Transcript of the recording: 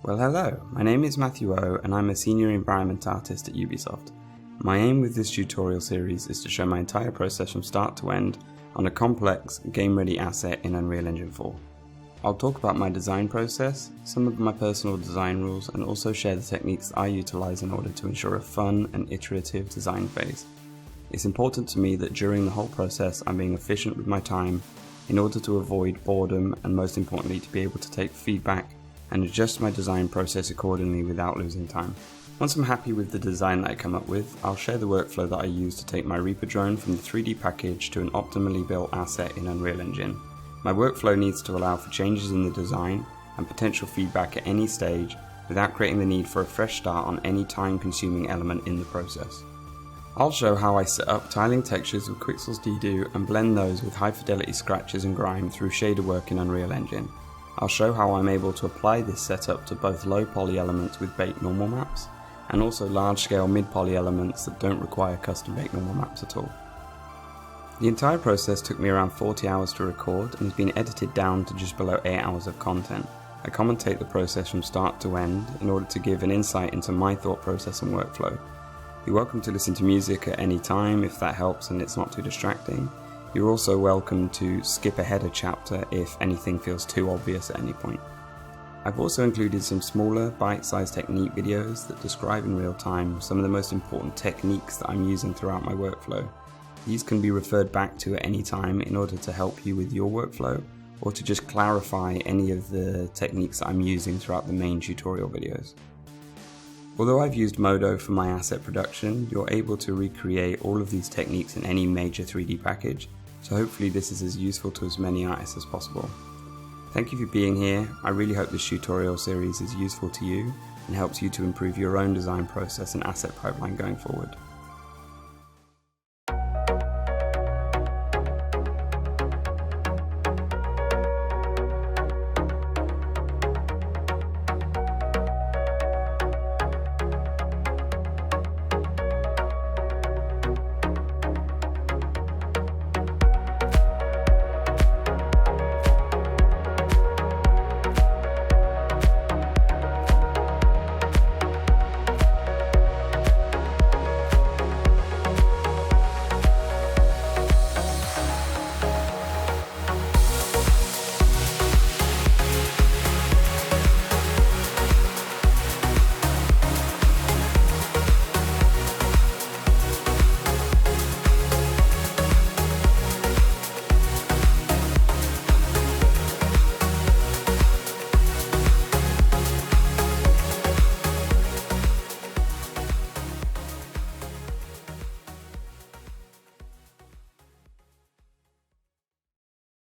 Well, hello, my name is Matthew O and I'm a senior environment artist at Ubisoft. My aim with this tutorial series is to show my entire process from start to end on a complex, game-ready asset in Unreal Engine 4. I'll talk about my design process, some of my personal design rules, and also share the techniques I utilize in order to ensure a fun and iterative design phase. It's important to me that during the whole process I'm being efficient with my time in order to avoid boredom and, most importantly, to be able to take feedback and adjust my design process accordingly without losing time. Once I'm happy with the design that I come up with, I'll share the workflow that I use to take my Reaper drone from the 3D package to an optimally built asset in Unreal Engine. My workflow needs to allow for changes in the design and potential feedback at any stage without creating the need for a fresh start on any time-consuming element in the process. I'll show how I set up tiling textures with Quixel's Dedo and blend those with high-fidelity scratches and grime through shader work in Unreal Engine. I'll show how I'm able to apply this setup to both low-poly elements with baked normal maps, and also large-scale mid-poly elements that don't require custom-baked normal maps at all. The entire process took me around 40 hours to record and has been edited down to just below 8 hours of content. I commentate the process from start to end in order to give an insight into my thought process and workflow. You're welcome to listen to music at any time if that helps and it's not too distracting. You're also welcome to skip ahead a chapter if anything feels too obvious at any point. I've also included some smaller, bite-sized technique videos that describe in real time some of the most important techniques that I'm using throughout my workflow. These can be referred back to at any time in order to help you with your workflow, or to just clarify any of the techniques that I'm using throughout the main tutorial videos. Although I've used Modo for my asset production, you're able to recreate all of these techniques in any major 3D package, so hopefully this is as useful to as many artists as possible. Thank you for being here. I really hope this tutorial series is useful to you and helps you to improve your own design process and asset pipeline going forward.